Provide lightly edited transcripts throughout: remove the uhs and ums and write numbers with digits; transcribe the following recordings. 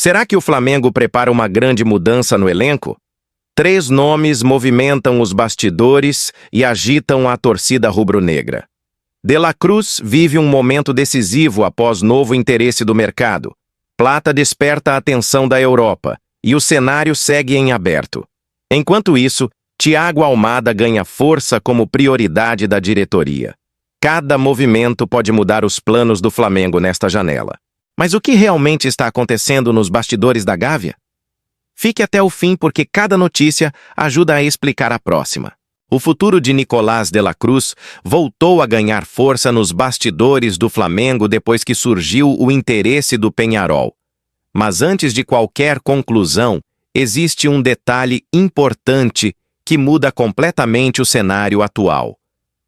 Será que o Flamengo prepara uma grande mudança no elenco? Três nomes movimentam os bastidores e agitam a torcida rubro-negra. De la Cruz vive um momento decisivo após novo interesse do mercado. Plata desperta a atenção da Europa e o cenário segue em aberto. Enquanto isso, Thiago Almada ganha força como prioridade da diretoria. Cada movimento pode mudar os planos do Flamengo nesta janela. Mas o que realmente está acontecendo nos bastidores da Gávea? Fique até o fim porque cada notícia ajuda a explicar a próxima. O futuro de Nicolás de la Cruz voltou a ganhar força nos bastidores do Flamengo depois que surgiu o interesse do Peñarol. Mas antes de qualquer conclusão, existe um detalhe importante que muda completamente o cenário atual.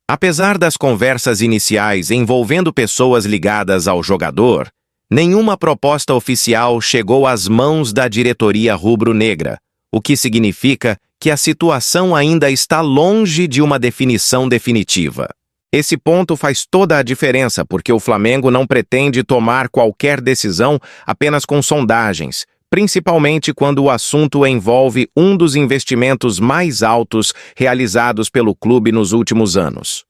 Apesar das conversas iniciais envolvendo pessoas ligadas ao jogador, nenhuma proposta oficial chegou às mãos da diretoria rubro-negra, o que significa que a situação ainda está longe de uma definição definitiva. Esse ponto faz toda a diferença porque o Flamengo não pretende tomar qualquer decisão apenas com sondagens, principalmente quando o assunto envolve um dos investimentos mais altos realizados pelo clube nos últimos anos.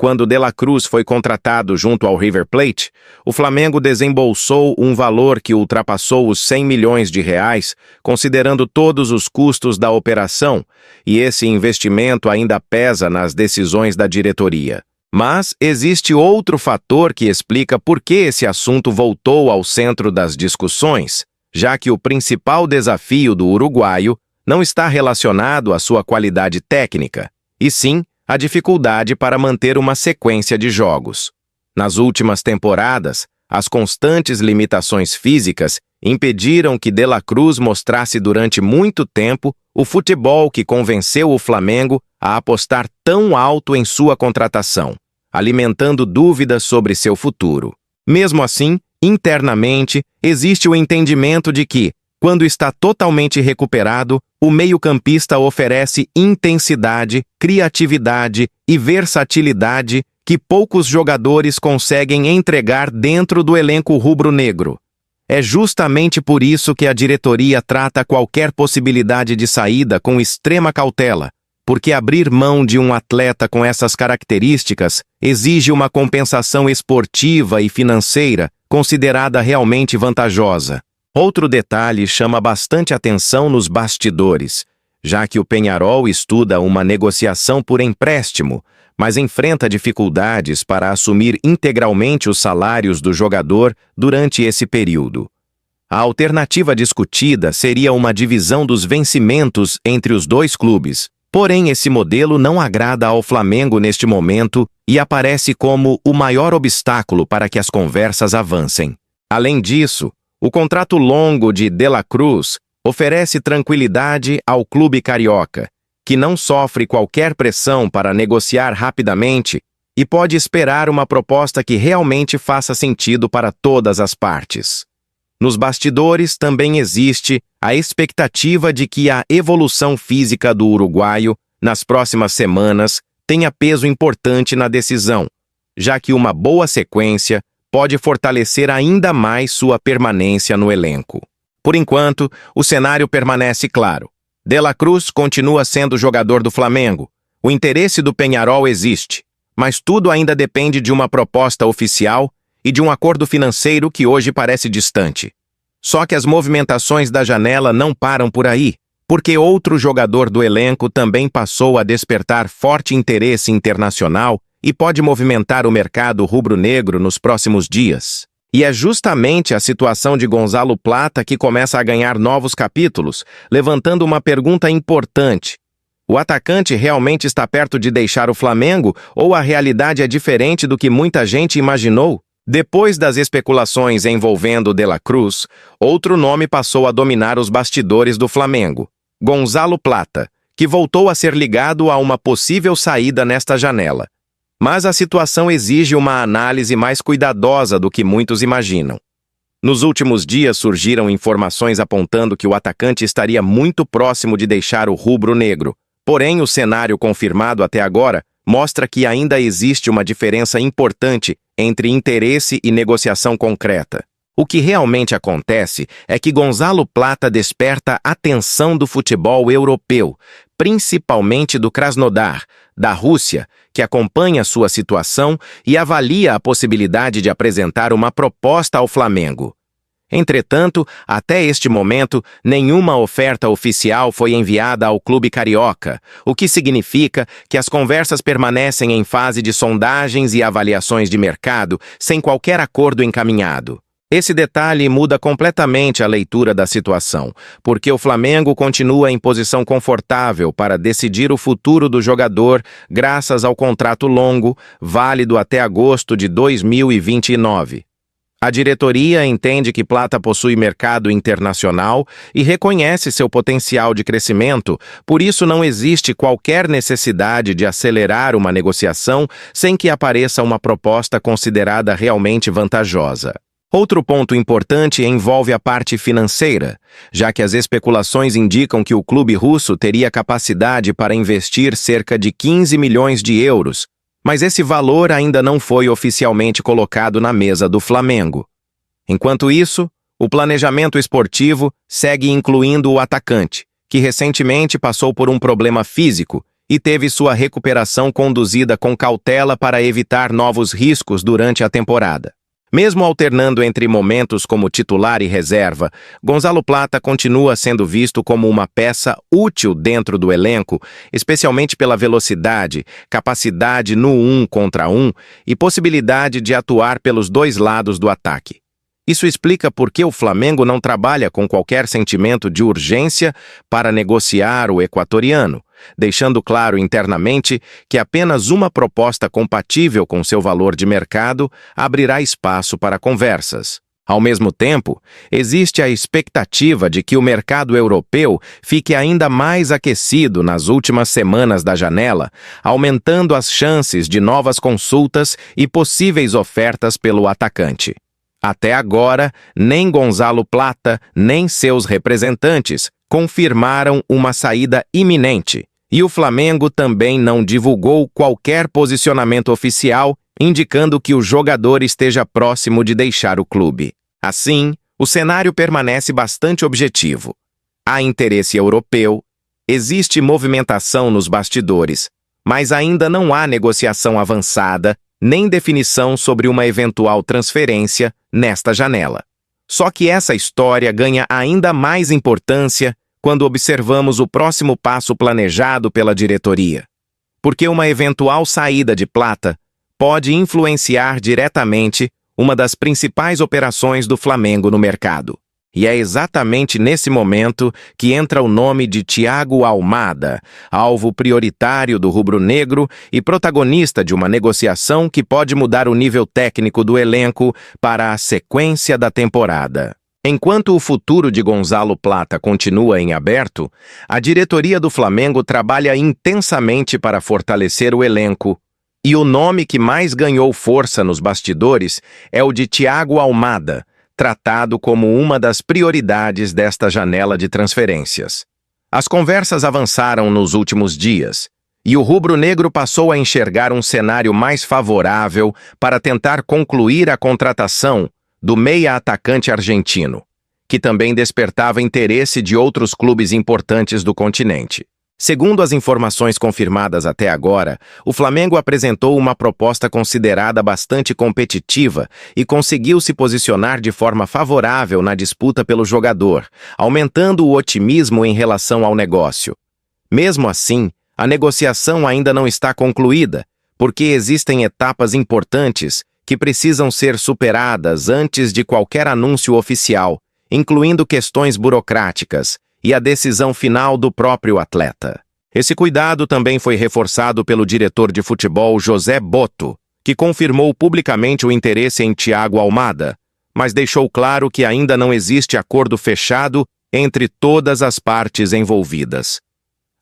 Quando De la Cruz foi contratado junto ao River Plate, o Flamengo desembolsou um valor que ultrapassou os 100 milhões de reais, considerando todos os custos da operação, e esse investimento ainda pesa nas decisões da diretoria. Mas existe outro fator que explica por que esse assunto voltou ao centro das discussões, já que o principal desafio do uruguaio não está relacionado à sua qualidade técnica, e sim a dificuldade para manter uma sequência de jogos. Nas últimas temporadas, as constantes limitações físicas impediram que De la Cruz mostrasse durante muito tempo o futebol que convenceu o Flamengo a apostar tão alto em sua contratação, alimentando dúvidas sobre seu futuro. Mesmo assim, internamente, existe o entendimento de que, quando está totalmente recuperado, o meio-campista oferece intensidade, criatividade e versatilidade que poucos jogadores conseguem entregar dentro do elenco rubro-negro. É justamente por isso que a diretoria trata qualquer possibilidade de saída com extrema cautela, porque abrir mão de um atleta com essas características exige uma compensação esportiva e financeira considerada realmente vantajosa. Outro detalhe chama bastante atenção nos bastidores, já que o Peñarol estuda uma negociação por empréstimo, mas enfrenta dificuldades para assumir integralmente os salários do jogador durante esse período. A alternativa discutida seria uma divisão dos vencimentos entre os dois clubes, porém esse modelo não agrada ao Flamengo neste momento e aparece como o maior obstáculo para que as conversas avancem. Além disso, o contrato longo de la Cruz oferece tranquilidade ao clube carioca, que não sofre qualquer pressão para negociar rapidamente e pode esperar uma proposta que realmente faça sentido para todas as partes. Nos bastidores também existe a expectativa de que a evolução física do uruguaio, nas próximas semanas, tenha peso importante na decisão, já que uma boa sequência pode fortalecer ainda mais sua permanência no elenco. Por enquanto, o cenário permanece claro. De la Cruz continua sendo jogador do Flamengo. O interesse do Peñarol existe, mas tudo ainda depende de uma proposta oficial e de um acordo financeiro que hoje parece distante. Só que as movimentações da janela não param por aí, porque outro jogador do elenco também passou a despertar forte interesse internacional e pode movimentar o mercado rubro-negro nos próximos dias. E é justamente a situação de Gonzalo Plata que começa a ganhar novos capítulos, levantando uma pergunta importante. O atacante realmente está perto de deixar o Flamengo ou a realidade é diferente do que muita gente imaginou? Depois das especulações envolvendo De la Cruz, outro nome passou a dominar os bastidores do Flamengo: Gonzalo Plata, que voltou a ser ligado a uma possível saída nesta janela. Mas a situação exige uma análise mais cuidadosa do que muitos imaginam. Nos últimos dias surgiram informações apontando que o atacante estaria muito próximo de deixar o rubro-negro, porém o cenário confirmado até agora mostra que ainda existe uma diferença importante entre interesse e negociação concreta. O que realmente acontece é que Gonzalo Plata desperta a atenção do futebol europeu, principalmente do Krasnodar, da Rússia, que acompanha sua situação e avalia a possibilidade de apresentar uma proposta ao Flamengo. Entretanto, até este momento, nenhuma oferta oficial foi enviada ao clube carioca, o que significa que as conversas permanecem em fase de sondagens e avaliações de mercado, sem qualquer acordo encaminhado. Esse detalhe muda completamente a leitura da situação, porque o Flamengo continua em posição confortável para decidir o futuro do jogador graças ao contrato longo, válido até agosto de 2029. A diretoria entende que Plata possui mercado internacional e reconhece seu potencial de crescimento, por isso não existe qualquer necessidade de acelerar uma negociação sem que apareça uma proposta considerada realmente vantajosa. Outro ponto importante envolve a parte financeira, já que as especulações indicam que o clube russo teria capacidade para investir cerca de 15 milhões de euros, mas esse valor ainda não foi oficialmente colocado na mesa do Flamengo. Enquanto isso, o planejamento esportivo segue incluindo o atacante, que recentemente passou por um problema físico e teve sua recuperação conduzida com cautela para evitar novos riscos durante a temporada. Mesmo alternando entre momentos como titular e reserva, Gonzalo Plata continua sendo visto como uma peça útil dentro do elenco, especialmente pela velocidade, capacidade no 1 contra 1 e possibilidade de atuar pelos dois lados do ataque. Isso explica por que o Flamengo não trabalha com qualquer sentimento de urgência para negociar o equatoriano, deixando claro internamente que apenas uma proposta compatível com seu valor de mercado abrirá espaço para conversas. Ao mesmo tempo, existe a expectativa de que o mercado europeu fique ainda mais aquecido nas últimas semanas da janela, aumentando as chances de novas consultas e possíveis ofertas pelo atacante. Até agora, nem Gonzalo Plata, nem seus representantes confirmaram uma saída iminente, e o Flamengo também não divulgou qualquer posicionamento oficial indicando que o jogador esteja próximo de deixar o clube. Assim, o cenário permanece bastante objetivo. Há interesse europeu, existe movimentação nos bastidores, mas ainda não há negociação avançada nem definição sobre uma eventual transferência nesta janela. Só que essa história ganha ainda mais importância quando observamos o próximo passo planejado pela diretoria. Porque uma eventual saída de Plata pode influenciar diretamente uma das principais operações do Flamengo no mercado. E é exatamente nesse momento que entra o nome de Thiago Almada, alvo prioritário do rubro-negro e protagonista de uma negociação que pode mudar o nível técnico do elenco para a sequência da temporada. Enquanto o futuro de Gonzalo Plata continua em aberto, a diretoria do Flamengo trabalha intensamente para fortalecer o elenco, e o nome que mais ganhou força nos bastidores é o de Thiago Almada, tratado como uma das prioridades desta janela de transferências. As conversas avançaram nos últimos dias, e o rubro-negro passou a enxergar um cenário mais favorável para tentar concluir a contratação do meia-atacante argentino, que também despertava interesse de outros clubes importantes do continente. Segundo as informações confirmadas até agora, o Flamengo apresentou uma proposta considerada bastante competitiva e conseguiu se posicionar de forma favorável na disputa pelo jogador, aumentando o otimismo em relação ao negócio. Mesmo assim, a negociação ainda não está concluída, porque existem etapas importantes que precisam ser superadas antes de qualquer anúncio oficial, incluindo questões burocráticas e a decisão final do próprio atleta. Esse cuidado também foi reforçado pelo diretor de futebol José Botto, que confirmou publicamente o interesse em Thiago Almada, mas deixou claro que ainda não existe acordo fechado entre todas as partes envolvidas.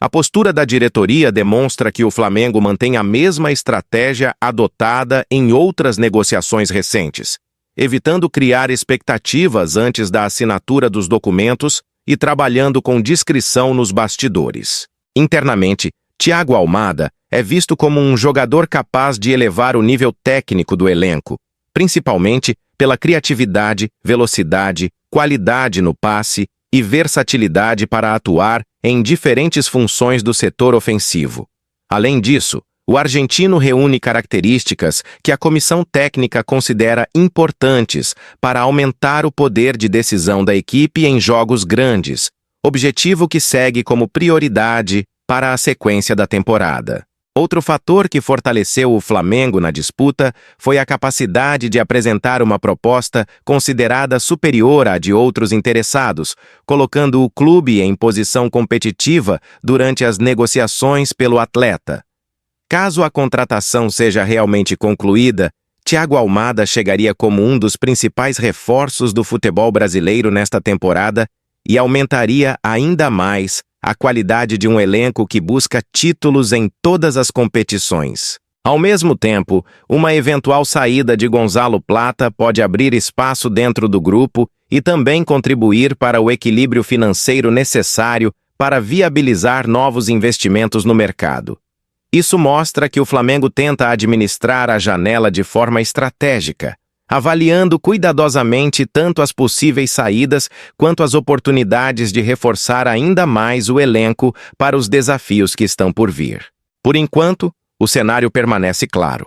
A postura da diretoria demonstra que o Flamengo mantém a mesma estratégia adotada em outras negociações recentes, evitando criar expectativas antes da assinatura dos documentos e trabalhando com discrição nos bastidores. Internamente, Thiago Almada é visto como um jogador capaz de elevar o nível técnico do elenco, principalmente pela criatividade, velocidade, qualidade no passe e versatilidade para atuar em diferentes funções do setor ofensivo. Além disso, o argentino reúne características que a comissão técnica considera importantes para aumentar o poder de decisão da equipe em jogos grandes, objetivo que segue como prioridade para a sequência da temporada. Outro fator que fortaleceu o Flamengo na disputa foi a capacidade de apresentar uma proposta considerada superior à de outros interessados, colocando o clube em posição competitiva durante as negociações pelo atleta. Caso a contratação seja realmente concluída, Thiago Almada chegaria como um dos principais reforços do futebol brasileiro nesta temporada e aumentaria ainda mais a qualidade de um elenco que busca títulos em todas as competições. Ao mesmo tempo, uma eventual saída de Gonzalo Plata pode abrir espaço dentro do grupo e também contribuir para o equilíbrio financeiro necessário para viabilizar novos investimentos no mercado. Isso mostra que o Flamengo tenta administrar a janela de forma estratégica, avaliando cuidadosamente tanto as possíveis saídas quanto as oportunidades de reforçar ainda mais o elenco para os desafios que estão por vir. Por enquanto, o cenário permanece claro.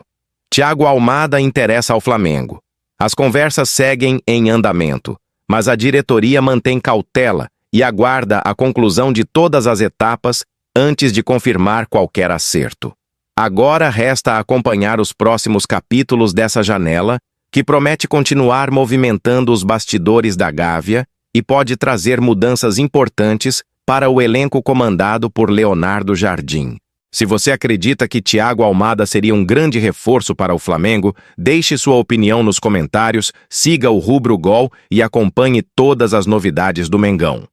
Thiago Almada interessa ao Flamengo. As conversas seguem em andamento, mas a diretoria mantém cautela e aguarda a conclusão de todas as etapas antes de confirmar qualquer acerto. Agora resta acompanhar os próximos capítulos dessa janela, que promete continuar movimentando os bastidores da Gávea e pode trazer mudanças importantes para o elenco comandado por Leonardo Jardim. Se você acredita que Thiago Almada seria um grande reforço para o Flamengo, deixe sua opinião nos comentários, siga o Rubro Gol e acompanhe todas as novidades do Mengão.